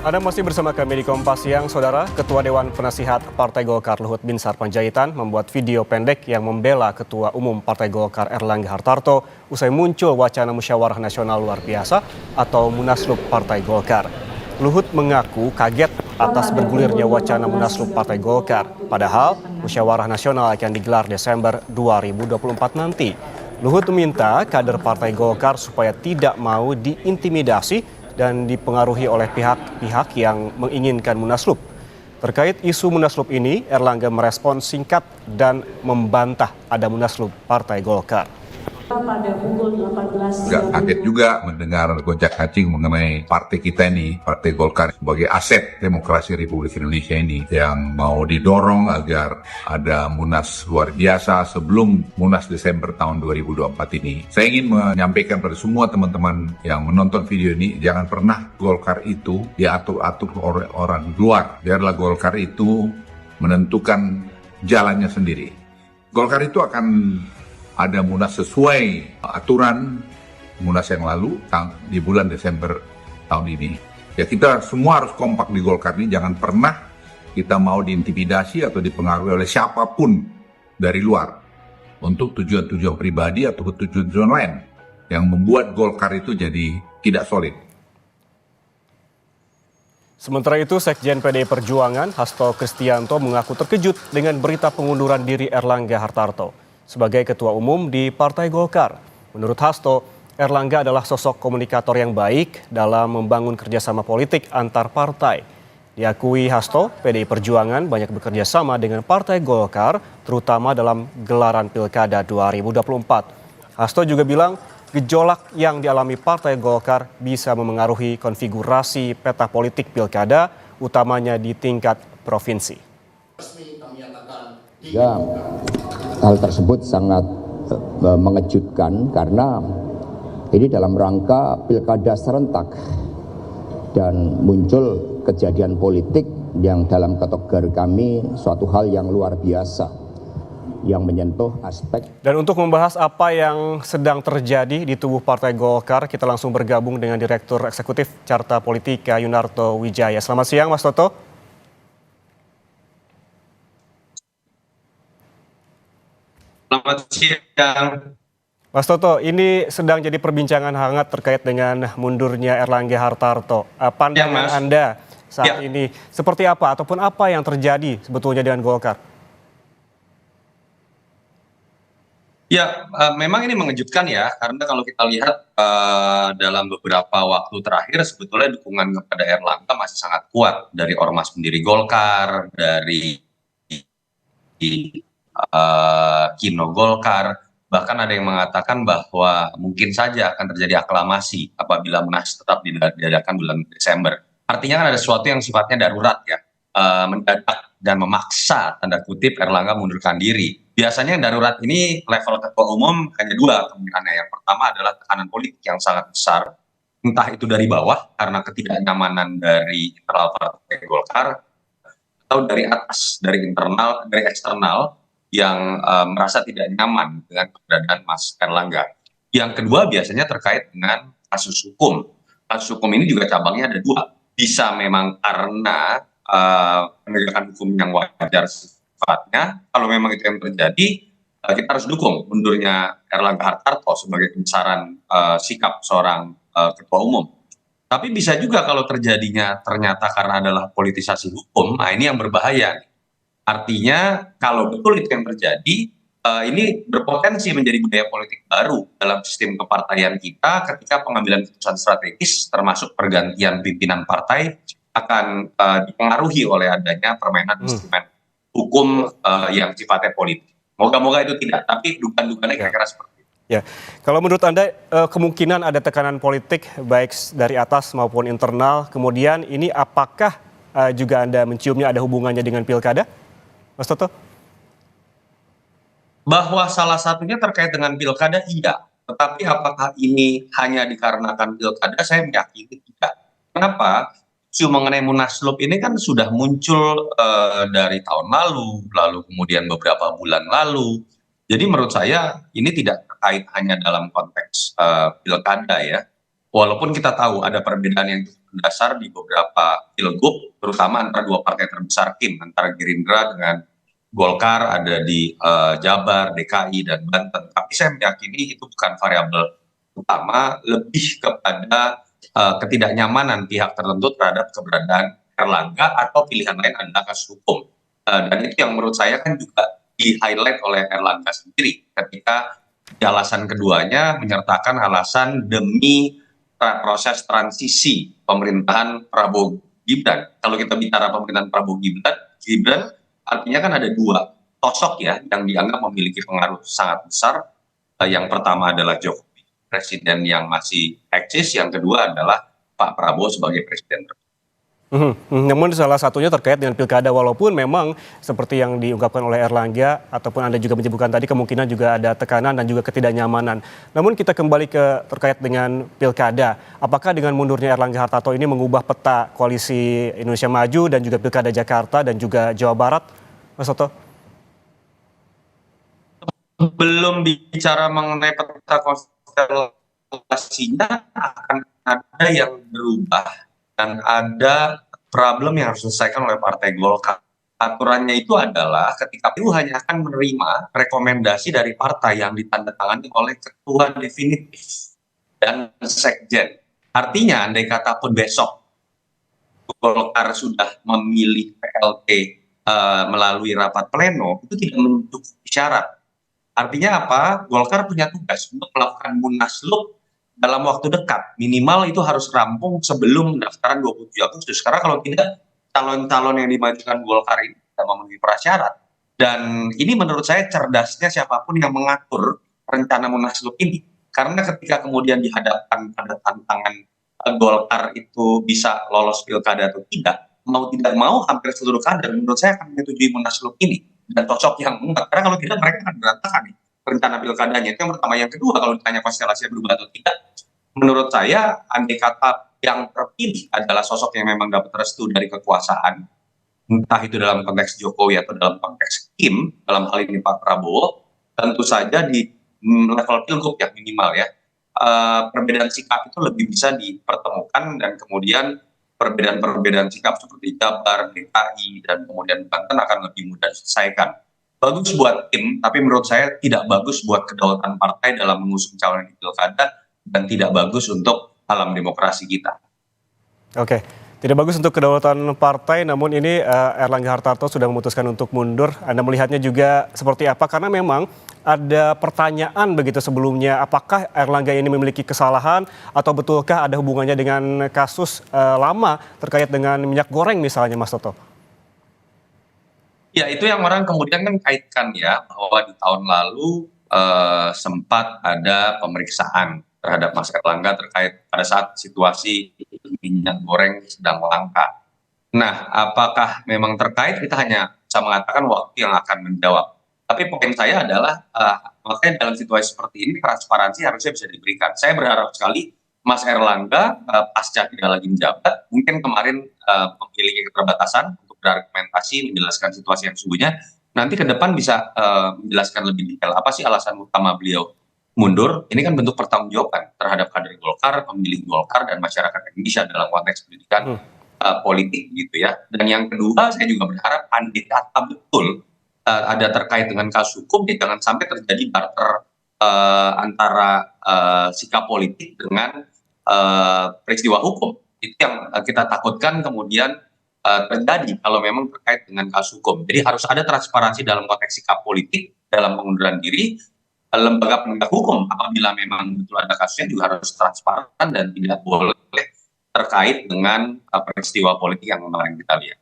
Anda masih bersama kami di Kompas Siang, Saudara. Ketua Dewan Penasihat Partai Golkar Luhut Binsar Panjaitan membuat video pendek yang membela Ketua Umum Partai Golkar Erlangga Hartarto usai muncul wacana musyawarah nasional luar biasa atau Munaslup Partai Golkar. Luhut mengaku kaget atas bergulirnya wacana Munaslup Partai Golkar, padahal musyawarah nasional akan digelar Desember 2024 nanti. Luhut meminta kader Partai Golkar supaya tidak mau diintimidasi dan dipengaruhi oleh pihak-pihak yang menginginkan Munaslup. Terkait isu Munaslup ini, Erlangga merespon singkat dan membantah ada Munaslup Partai Golkar. Pada pukul 18. Gak kaget juga mendengar gonjak-kacing mengenai partai kita ini, Partai Golkar sebagai aset demokrasi Republik Indonesia ini yang mau didorong agar ada Munas luar biasa sebelum Munas Desember tahun 2024 ini. Saya ingin menyampaikan pada semua teman-teman yang menonton video ini, jangan pernah Golkar itu diatur-atur oleh orang luar. Biarlah Golkar itu menentukan jalannya sendiri. Golkar itu akan ada Munas sesuai aturan Munas yang lalu di bulan Desember tahun ini. Ya, kita semua harus kompak di Golkar ini, jangan pernah kita mau diintimidasi atau dipengaruhi oleh siapapun dari luar untuk tujuan-tujuan pribadi atau tujuan-tujuan lain yang membuat Golkar itu jadi tidak solid. Sementara itu, Sekjen PDI Perjuangan Hasto Kristianto mengaku terkejut dengan berita pengunduran diri Erlangga Hartarto sebagai Ketua Umum di Partai Golkar. Menurut Hasto, Erlangga adalah sosok komunikator yang baik dalam membangun kerjasama politik antar partai. Diakui Hasto, PDI Perjuangan banyak bekerja sama dengan Partai Golkar, terutama dalam gelaran Pilkada 2024. Hasto juga bilang gejolak yang dialami Partai Golkar bisa memengaruhi konfigurasi peta politik Pilkada, utamanya di tingkat provinsi. Ya, hal tersebut sangat mengejutkan karena ini dalam rangka pilkada serentak dan muncul kejadian politik yang dalam kategori kami suatu hal yang luar biasa yang menyentuh aspek. Dan untuk membahas apa yang sedang terjadi di tubuh Partai Golkar, kita langsung bergabung dengan Direktur Eksekutif Carta Politika Yunarto Wijaya. Selamat siang, Mas Toto. Selamat siang. Mas Toto, ini sedang jadi perbincangan hangat terkait dengan mundurnya Erlangga Hartarto. Pandangan Anda saat ini seperti apa ataupun apa yang terjadi sebetulnya dengan Golkar? Ya, memang ini mengejutkan ya, karena kalau kita lihat dalam beberapa waktu terakhir sebetulnya dukungan kepada Erlangga masih sangat kuat dari ormas pendiri Golkar, dari Kino Golkar, bahkan ada yang mengatakan bahwa mungkin saja akan terjadi aklamasi apabila Munas tetap diadakan bulan Desember. Artinya kan ada sesuatu yang sifatnya darurat ya, mendadak dan memaksa tanda kutip Erlangga mundurkan diri. Biasanya yang darurat ini level ketua umum hanya dua kemungkinannya. Yang pertama adalah tekanan politik yang sangat besar, entah itu dari bawah karena ketidaknyamanan dari internal Partai Golkar, atau dari atas, dari internal, dari eksternal yang merasa tidak nyaman dengan keberadaan Mas Erlangga. Yang kedua biasanya terkait dengan kasus hukum. Kasus hukum ini juga cabangnya ada dua. Bisa memang karena penegakan hukum yang wajar sifatnya. Kalau memang itu yang terjadi, kita harus dukung mundurnya Erlangga Hartarto sebagai kebesaran sikap seorang ketua umum. Tapi bisa juga kalau terjadinya ternyata karena adalah politisasi hukum, nah ini yang berbahaya. Artinya kalau betul itu yang terjadi, ini berpotensi menjadi budaya politik baru dalam sistem kepartaian kita ketika pengambilan keputusan strategis termasuk pergantian pimpinan partai akan dipengaruhi oleh adanya permainan instrumen hukum yang sifatnya politik. Moga-moga itu tidak, tapi dugaan-dugaannya kira-kira seperti itu. Ya, kalau menurut Anda kemungkinan ada tekanan politik baik dari atas maupun internal, kemudian ini apakah juga Anda menciumnya ada hubungannya dengan pilkada? Mas Toto? Bahwa salah satunya terkait dengan pilkada, iya. Tetapi apakah ini hanya dikarenakan pilkada, saya meyakini tidak. Kenapa? Isu mengenai Munaslup ini kan sudah muncul dari tahun lalu kemudian beberapa bulan lalu. Jadi menurut saya ini tidak terkait hanya dalam konteks pilkada ya. Walaupun kita tahu ada perbedaan yang cukup mendasar di beberapa pilgub, terutama antara dua partai terbesar KIM, antara Gerindra dengan Golkar, ada di Jabar, DKI, dan Banten. Tapi saya meyakini itu bukan variabel utama, lebih kepada ketidaknyamanan pihak tertentu terhadap keberadaan Erlangga atau pilihan lain adalah kasus hukum. Dan itu yang menurut saya kan juga di-highlight oleh Erlangga sendiri ketika di alasan keduanya menyertakan alasan demi proses transisi pemerintahan Prabowo Gibran. Kalau kita bicara pemerintahan Prabowo Gibran artinya kan ada dua sosok ya yang dianggap memiliki pengaruh sangat besar. Yang pertama adalah Jokowi, presiden yang masih eksis. Yang kedua adalah Pak Prabowo sebagai presiden. Namun salah satunya terkait dengan pilkada, walaupun memang seperti yang diungkapkan oleh Erlangga ataupun Anda juga menyebutkan tadi, kemungkinan juga ada tekanan dan juga ketidaknyamanan. Namun kita kembali terkait dengan pilkada, apakah dengan mundurnya Erlangga Hartarto ini mengubah peta koalisi Indonesia Maju dan juga pilkada Jakarta dan juga Jawa Barat, Mas Soto? Belum bicara mengenai peta konstelasinya, akan ada yang berubah dan ada problem yang harus diselesaikan oleh Partai Golkar. Aturannya itu adalah ketika KPU hanya akan menerima rekomendasi dari partai yang ditandatangani oleh ketua definitif dan sekjen. Artinya andai kata pun besok Golkar sudah memilih PLT melalui rapat pleno, itu tidak mencukupi syarat. Artinya apa? Golkar punya tugas untuk melakukan munaslup dalam waktu dekat, minimal itu harus rampung sebelum pendaftaran 27 Agustus. Karena kalau tidak, calon-calon yang dimajukan Golkar ini tidak memenuhi prasyarat. Dan ini menurut saya cerdasnya siapapun yang mengatur rencana munaslup ini. Karena ketika kemudian dihadapkan pada tantangan Golkar itu bisa lolos pilkada atau tidak, mau tidak mau hampir seluruh kader menurut saya akan menyetujui munaslup ini dan cocok yang enggak. Karena kalau tidak mereka akan berantakan nih rencana pilkadanya. Itu yang pertama. Yang kedua, kalau ditanya konstelasi berubah atau tidak, menurut saya andai kata yang terpilih adalah sosok yang memang dapat restu dari kekuasaan, entah itu dalam konteks Jokowi atau dalam konteks Kim, dalam hal ini Pak Prabowo, tentu saja di level pilgub ya minimal ya, perbedaan sikap itu lebih bisa dipertemukan dan kemudian perbedaan-perbedaan sikap seperti Jabar, DKI, dan kemudian Banten akan lebih mudah diselesaikan. Bagus buat tim, tapi menurut saya tidak bagus buat kedaulatan partai dalam mengusung calon di pilkada dan tidak bagus untuk alam demokrasi kita. Oke, tidak bagus untuk kedaulatan partai, namun ini Erlangga Hartarto sudah memutuskan untuk mundur. Anda melihatnya juga seperti apa? Karena memang ada pertanyaan begitu sebelumnya, apakah Erlangga ini memiliki kesalahan atau betulkah ada hubungannya dengan kasus lama terkait dengan minyak goreng misalnya, Mas Toto? Ya, itu yang orang kemudian kan kaitkan ya, bahwa di tahun lalu sempat ada pemeriksaan terhadap Mas Erlangga terkait pada saat situasi minyak goreng sedang langka. Nah, apakah memang terkait? Kita hanya bisa mengatakan waktu yang akan menjawab. Tapi poin saya adalah, makanya dalam situasi seperti ini transparansi harusnya bisa diberikan. Saya berharap sekali Mas Erlangga pasca tidak lagi menjabat, mungkin kemarin memiliki keterbatasan untuk berargumentasi, menjelaskan situasi yang sesungguhnya, nanti ke depan bisa menjelaskan lebih detail apa sih alasan utama beliau mundur. Ini kan bentuk pertanggungjawaban terhadap kader Golkar, pemilih Golkar, dan masyarakat Indonesia dalam konteks pendidikan politik gitu ya. Dan yang kedua, saya juga berharap andai kata betul ada terkait dengan kasus hukum, ya jangan sampai terjadi barter antara sikap politik dengan peristiwa hukum. Itu yang kita takutkan kemudian terjadi kalau memang terkait dengan kasus hukum. Jadi harus ada transparansi dalam konteks sikap politik dalam pengunduran diri. Lembaga penegak hukum apabila memang betul ada kasusnya juga harus transparan dan tidak boleh terkait dengan peristiwa politik yang kemarin kita lihat.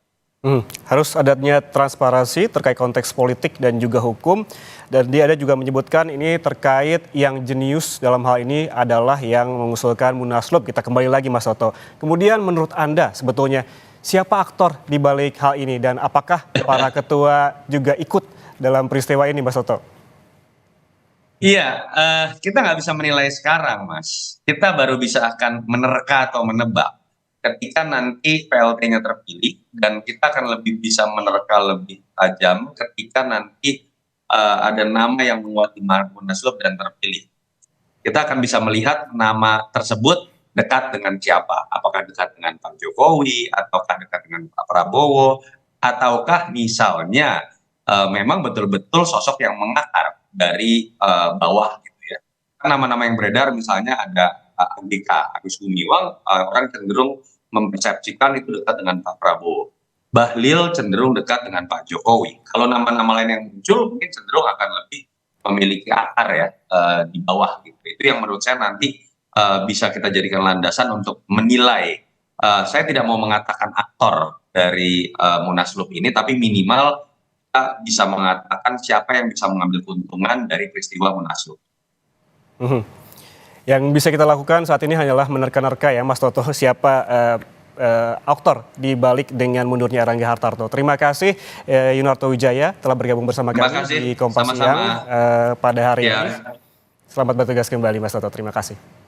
Harus adanya transparansi terkait konteks politik dan juga hukum. Dan dia ada juga menyebutkan ini terkait yang jenius dalam hal ini adalah yang mengusulkan munaslup. Kita kembali lagi Mas Soto. Kemudian menurut Anda sebetulnya siapa aktor di balik hal ini dan apakah para ketua juga ikut dalam peristiwa ini Mas Soto? Iya, kita nggak bisa menilai sekarang, Mas. Kita baru bisa akan menerka atau menebak ketika nanti PLT-nya terpilih, dan kita akan lebih bisa menerka lebih tajam ketika nanti ada nama yang menguat di munaslup dan terpilih. Kita akan bisa melihat nama tersebut dekat dengan siapa? Apakah dekat dengan Pak Jokowi, ataukah dekat dengan Pak Prabowo, ataukah misalnya memang betul-betul sosok yang mengakar dari bawah gitu ya. Kan nama-nama yang beredar misalnya ada Andika Agus Gumiwang, orang cenderung mempersepsikan itu dekat dengan Pak Prabowo. Bahlil cenderung dekat dengan Pak Jokowi. Kalau nama-nama lain yang muncul mungkin cenderung akan lebih memiliki akar ya di bawah gitu. Itu yang menurut saya nanti bisa kita jadikan landasan untuk menilai. Saya tidak mau mengatakan aktor dari Munaslup ini, tapi minimal kita bisa mengatakan siapa yang bisa mengambil keuntungan dari peristiwa Munaslup. Yang bisa kita lakukan saat ini hanyalah menerka-nerka ya Mas Toto siapa aktor di balik dengan mundurnya Erlangga Hartarto. Terima kasih Yunarto Wijaya telah bergabung bersama kami di Kompas Siang pada hari ini. Selamat bertugas kembali Mas Toto, terima kasih.